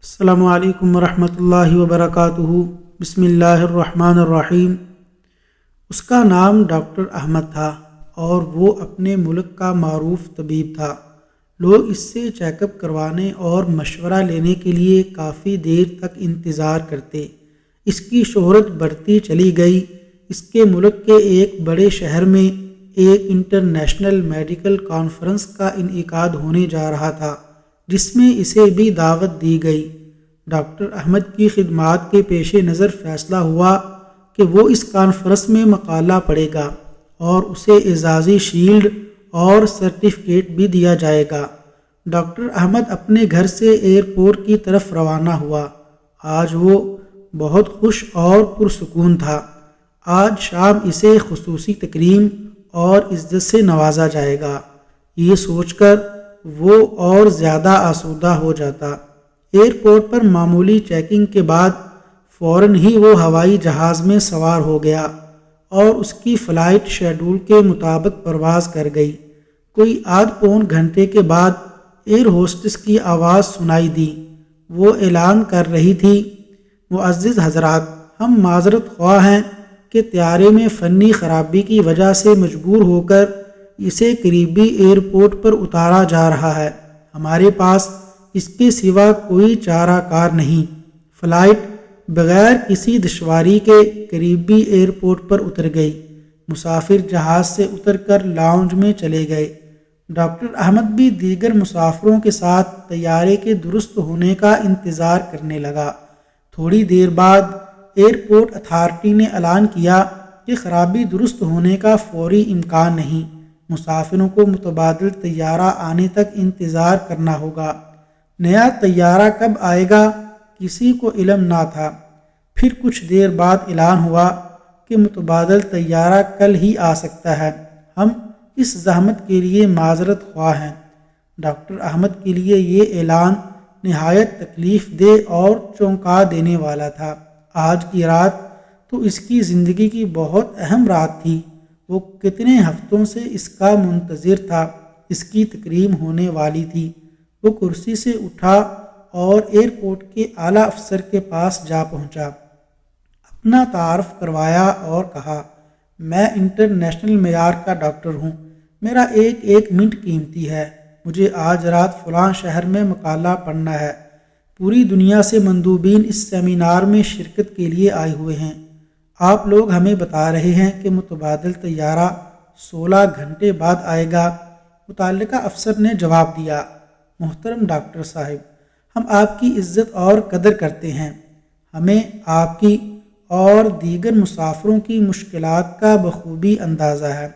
السلام علیکم ورحمۃ اللہ وبرکاتہ۔ بسم اللہ الرحمن الرحیم۔ اس کا نام ڈاکٹر احمد تھا اور وہ اپنے ملک کا معروف طبیب تھا۔ لوگ اس سے چیک اپ کروانے اور مشورہ لینے کے لیے کافی دیر تک انتظار کرتے۔ اس کی شہرت بڑھتی چلی گئی۔ اس کے ملک کے ایک بڑے شہر میں ایک انٹرنیشنل میڈیکل کانفرنس کا انعقاد ہونے جا رہا تھا، جس میں اسے بھی دعوت دی گئی۔ ڈاکٹر احمد کی خدمات کے پیش نظر فیصلہ ہوا کہ وہ اس کانفرنس میں مقالہ پڑھے گا اور اسے اعزازی شیلڈ اور سرٹیفکیٹ بھی دیا جائے گا۔ ڈاکٹر احمد اپنے گھر سے ایئرپورٹ کی طرف روانہ ہوا۔ آج وہ بہت خوش اور پرسکون تھا۔ آج شام اسے خصوصی تکریم اور عزت سے نوازا جائے گا۔ یہ سوچ کر وہ اور زیادہ آسودہ ہو جاتا۔ ایئرپورٹ پر معمولی چیکنگ کے بعد فوراً ہی وہ ہوائی جہاز میں سوار ہو گیا اور اس کی فلائٹ شیڈول کے مطابق پرواز کر گئی۔ کوئی آدھ پون گھنٹے کے بعد ایئر ہوسٹس کی آواز سنائی دی۔ وہ اعلان کر رہی تھی، معزز حضرات، ہم معذرت خواہ ہیں کہ طیارے میں فنی خرابی کی وجہ سے مجبور ہو کر اسے قریبی ایئرپورٹ پر اتارا جا رہا ہے۔ ہمارے پاس اس کے سوا کوئی چارہ کار نہیں۔ فلائٹ بغیر کسی دشواری کے قریبی ایئرپورٹ پر اتر گئی۔ مسافر جہاز سے اتر کر لاؤنج میں چلے گئے۔ ڈاکٹر احمد بھی دیگر مسافروں کے ساتھ طیارے کے درست ہونے کا انتظار کرنے لگا۔ تھوڑی دیر بعد ایئرپورٹ اتھارٹی نے اعلان کیا کہ خرابی درست ہونے کا فوری امکان نہیں، مسافروں کو متبادل طیارہ آنے تک انتظار کرنا ہوگا۔ نیا طیارہ کب آئے گا کسی کو علم نہ تھا۔ پھر کچھ دیر بعد اعلان ہوا کہ متبادل طیارہ کل ہی آ سکتا ہے۔ ہم اس زحمت کے لیے معذرت خواہ ہیں۔ ڈاکٹر احمد کے لیے یہ اعلان نہایت تکلیف دہ اور چونکا دینے والا تھا۔ آج کی رات تو اس کی زندگی کی بہت اہم رات تھی۔ وہ کتنے ہفتوں سے اس کا منتظر تھا۔ اس کی تکریم ہونے والی تھی۔ وہ کرسی سے اٹھا اور ایئرپورٹ کے اعلیٰ افسر کے پاس جا پہنچا۔ اپنا تعارف کروایا اور کہا، میں انٹرنیشنل معیار کا ڈاکٹر ہوں۔ میرا ایک منٹ قیمتی ہے۔ مجھے آج رات فلاں شہر میں مقالہ پڑھنا ہے۔ پوری دنیا سے مندوبین اس سیمینار میں شرکت کے لیے آئے ہوئے ہیں۔ آپ لوگ ہمیں بتا رہے ہیں کہ متبادل طیارہ 16 گھنٹے بعد آئے گا۔ متعلقہ افسر نے جواب دیا، محترم ڈاکٹر صاحب، ہم آپ کی عزت اور قدر کرتے ہیں۔ ہمیں آپ کی اور دیگر مسافروں کی مشکلات کا بخوبی اندازہ ہے،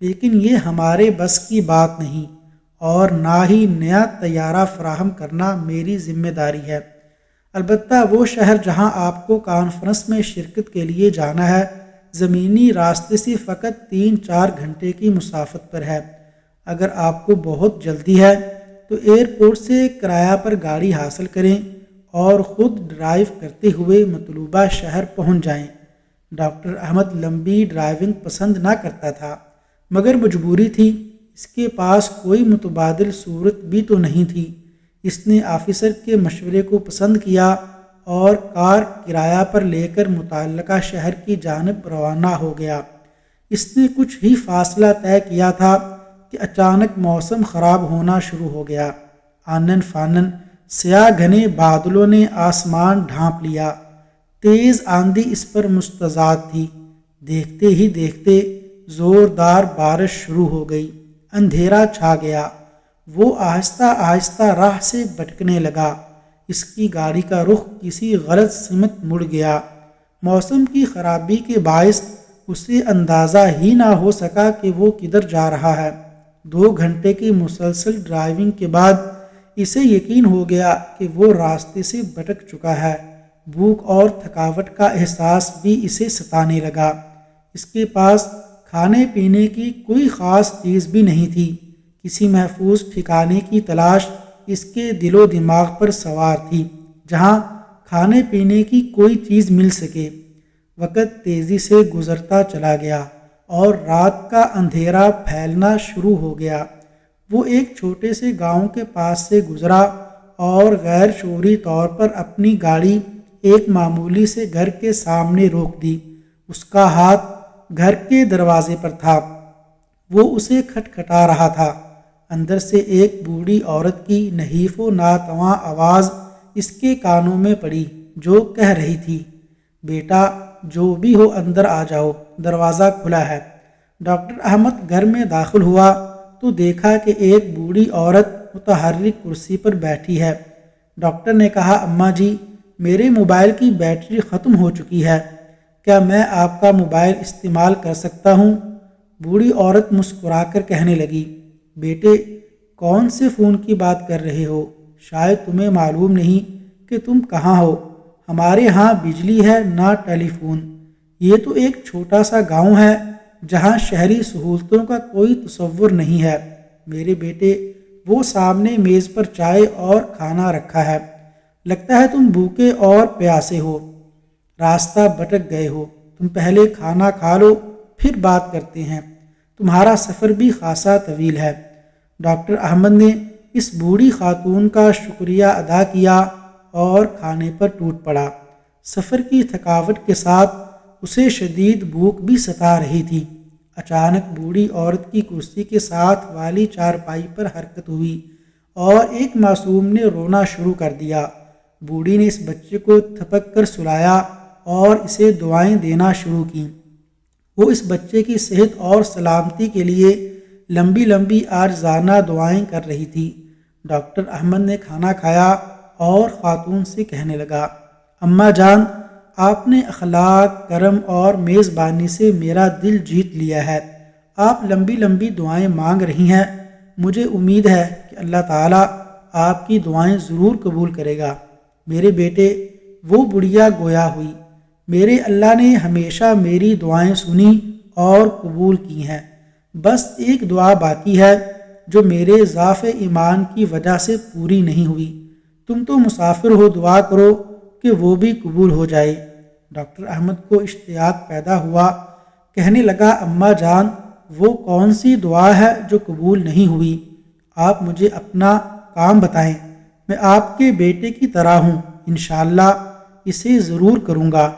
لیکن یہ ہمارے بس کی بات نہیں اور نہ ہی نیا طیارہ فراہم کرنا میری ذمہ داری ہے۔ البتہ وہ شہر جہاں آپ کو کانفرنس میں شرکت کے لیے جانا ہے، زمینی راستے سے فقط 3-4 گھنٹے کی مسافت پر ہے۔ اگر آپ کو بہت جلدی ہے تو ایئرپورٹ سے کرایہ پر گاڑی حاصل کریں اور خود ڈرائیو کرتے ہوئے مطلوبہ شہر پہنچ جائیں۔ ڈاکٹر احمد لمبی ڈرائیونگ پسند نہ کرتا تھا، مگر مجبوری تھی۔ اس کے پاس کوئی متبادل صورت بھی تو نہیں تھی۔ اس نے آفیسر کے مشورے کو پسند کیا اور کار کرایہ پر لے کر متعلقہ شہر کی جانب روانہ ہو گیا۔ اس نے کچھ ہی فاصلہ طے کیا تھا کہ اچانک موسم خراب ہونا شروع ہو گیا۔ آنن فانن سیاہ گھنے بادلوں نے آسمان ڈھانپ لیا۔ تیز آندھی اس پر مستعد تھی۔ دیکھتے ہی دیکھتے زوردار بارش شروع ہو گئی۔ اندھیرا چھا گیا۔ وہ آہستہ آہستہ راہ سے بھٹکنے لگا۔ اس کی گاڑی کا رخ کسی غلط سمت مڑ گیا۔ موسم کی خرابی کے باعث اسے اندازہ ہی نہ ہو سکا کہ وہ کدھر جا رہا ہے۔ 2 گھنٹے کی مسلسل ڈرائیونگ کے بعد اسے یقین ہو گیا کہ وہ راستے سے بھٹک چکا ہے۔ بھوک اور تھکاوٹ کا احساس بھی اسے ستانے لگا۔ اس کے پاس کھانے پینے کی کوئی خاص چیز بھی نہیں تھی۔ کسی محفوظ ٹھکانے کی تلاش اس کے دل و دماغ پر سوار تھی، جہاں کھانے پینے کی کوئی چیز مل سکے۔ وقت تیزی سے گزرتا چلا گیا اور رات کا اندھیرا پھیلنا شروع ہو گیا۔ وہ ایک چھوٹے سے گاؤں کے پاس سے گزرا اور غیر شعوری طور پر اپنی گاڑی ایک معمولی سے گھر کے سامنے روک دی۔ اس کا ہاتھ گھر کے دروازے پر تھا، وہ اسے کھٹکھٹا رہا تھا۔ اندر سے ایک بوڑھی عورت کی نحیف و ناتواں آواز اس کے کانوں میں پڑی، جو کہہ رہی تھی، بیٹا جو بھی ہو اندر آ جاؤ، دروازہ کھلا ہے۔ ڈاکٹر احمد گھر میں داخل ہوا تو دیکھا کہ ایک بوڑھی عورت متحرک کرسی پر بیٹھی ہے۔ ڈاکٹر نے کہا، اماں جی، میرے موبائل کی بیٹری ختم ہو چکی ہے، کیا میں آپ کا موبائل استعمال کر سکتا ہوں؟ بوڑھی عورت مسکرا کر کہنے لگی، بیٹے کون سے فون کی بات کر رہے ہو؟ شاید تمہیں معلوم نہیں کہ تم کہاں ہو۔ ہمارے ہاں بجلی ہے نہ ٹیلی فون۔ یہ تو ایک چھوٹا سا گاؤں ہے جہاں شہری سہولتوں کا کوئی تصور نہیں ہے۔ میرے بیٹے، وہ سامنے میز پر چائے اور کھانا رکھا ہے، لگتا ہے تم بھوکے اور پیاسے ہو، راستہ بھٹک گئے ہو۔ تم پہلے کھانا کھا لو، پھر بات کرتے ہیں، تمہارا سفر بھی خاصا طویل ہے۔ ڈاکٹر احمد نے اس بوڑھی خاتون کا شکریہ ادا کیا اور کھانے پر ٹوٹ پڑا۔ سفر کی تھکاوٹ کے ساتھ اسے شدید بھوک بھی ستا رہی تھی۔ اچانک بوڑھی عورت کی کرسی کے ساتھ والی چارپائی پر حرکت ہوئی اور ایک معصوم نے رونا شروع کر دیا۔ بوڑھی نے اس بچے کو تھپک کر سلایا اور اسے دعائیں دینا شروع کیں۔ وہ اس بچے کی صحت اور سلامتی کے لیے لمبی لمبی عاجزانہ دعائیں کر رہی تھی۔ ڈاکٹر احمد نے کھانا کھایا اور خاتون سے کہنے لگا، اماں جان، آپ نے اخلاق، کرم اور میزبانی سے میرا دل جیت لیا ہے۔ آپ لمبی لمبی دعائیں مانگ رہی ہیں، مجھے امید ہے کہ اللہ تعالیٰ آپ کی دعائیں ضرور قبول کرے گا۔ میرے بیٹے، وہ بڑھیا گویا ہوئی، میرے اللہ نے ہمیشہ میری دعائیں سنی اور قبول کی ہیں۔ بس ایک دعا باقی ہے جو میرے ضعف ایمان کی وجہ سے پوری نہیں ہوئی۔ تم تو مسافر ہو، دعا کرو کہ وہ بھی قبول ہو جائے۔ ڈاکٹر احمد کو اشتیاق پیدا ہوا، کہنے لگا، اماں جان، وہ کون سی دعا ہے جو قبول نہیں ہوئی؟ آپ مجھے اپنا کام بتائیں، میں آپ کے بیٹے کی طرح ہوں، انشاءاللہ اسے ضرور کروں گا،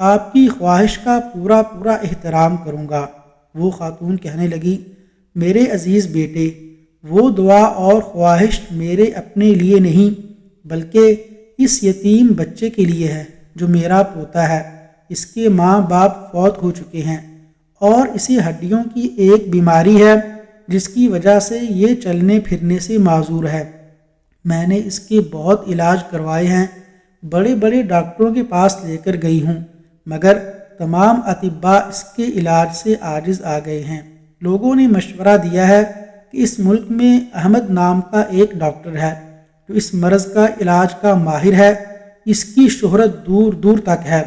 آپ کی خواہش کا پورا احترام کروں گا۔ وہ خاتون کہنے لگی، میرے عزیز بیٹے، وہ دعا اور خواہش میرے اپنے لیے نہیں بلکہ اس یتیم بچے کے لیے ہے جو میرا پوتا ہے۔ اس کے ماں باپ فوت ہو چکے ہیں اور اسے ہڈیوں کی ایک بیماری ہے جس کی وجہ سے یہ چلنے پھرنے سے معذور ہے۔ میں نے اس کے بہت علاج کروائے ہیں، بڑے بڑے ڈاکٹروں کے پاس لے کر گئی ہوں، مگر تمام اطباء اس کے علاج سے عاجز آ گئے ہیں۔ لوگوں نے مشورہ دیا ہے کہ اس ملک میں احمد نام کا ایک ڈاکٹر ہے جو اس مرض کا علاج کا ماہر ہے، اس کی شہرت دور دور تک ہے،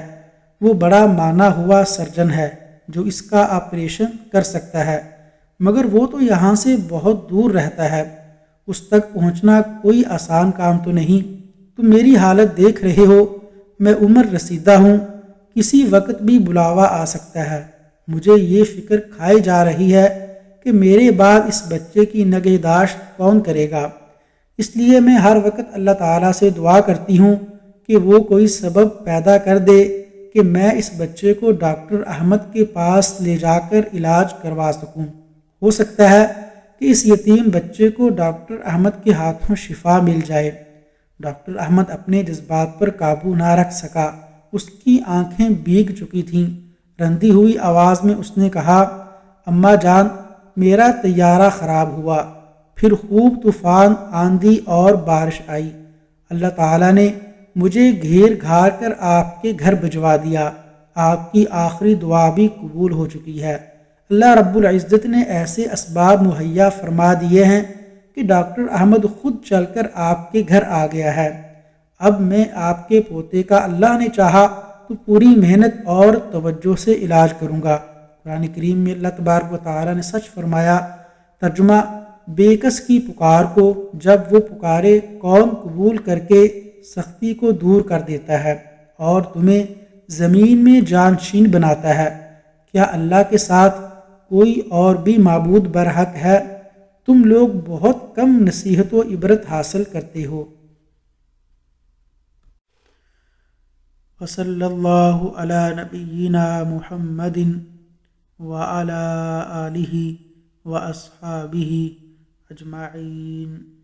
وہ بڑا مانا ہوا سرجن ہے جو اس کا آپریشن کر سکتا ہے، مگر وہ تو یہاں سے بہت دور رہتا ہے، اس تک پہنچنا کوئی آسان کام تو نہیں۔ تم میری حالت دیکھ رہے ہو، میں عمر رسیدہ ہوں، کسی وقت بھی بلاوا آ سکتا ہے۔ مجھے یہ فکر کھائی جا رہی ہے کہ میرے بعد اس بچے کی نگہداشت کون کرے گا، اس لیے میں ہر وقت اللہ تعالیٰ سے دعا کرتی ہوں کہ وہ کوئی سبب پیدا کر دے کہ میں اس بچے کو ڈاکٹر احمد کے پاس لے جا کر علاج کروا سکوں۔ ہو سکتا ہے کہ اس یتیم بچے کو ڈاکٹر احمد کے ہاتھوں شفا مل جائے۔ ڈاکٹر احمد اپنے جذبات پر قابو نہ رکھ سکا، اس کی آنکھیں بھیگ چکی تھیں۔ رندی ہوئی آواز میں اس نے کہا، اماں جان، میرا طیارہ خراب ہوا، پھر خوب طوفان، آندھی اور بارش آئی، اللہ تعالیٰ نے مجھے گھیر گھار کر آپ کے گھر بھجوا دیا، آپ کی آخری دعا بھی قبول ہو چکی ہے۔ اللہ رب العزت نے ایسے اسباب مہیا فرما دیے ہیں کہ ڈاکٹر احمد خود چل کر آپ کے گھر آ گیا ہے۔ اب میں آپ کے پوتے کا اللہ نے چاہا تو پوری محنت اور توجہ سے علاج کروں گا۔ قرآن کریم میں اللہ تبارک و تعالیٰ نے سچ فرمایا۔ ترجمہ، بے کس کی پکار کو جب وہ پکارے کون قبول کر کے سختی کو دور کر دیتا ہے اور تمہیں زمین میں جانشین بناتا ہے۔ کیا اللہ کے ساتھ کوئی اور بھی معبود برحق ہے؟ تم لوگ بہت کم نصیحت و عبرت حاصل کرتے ہو۔ وصلی اللہ علی نبینا محمد وعلی آلہ واصحابہ اجمعین۔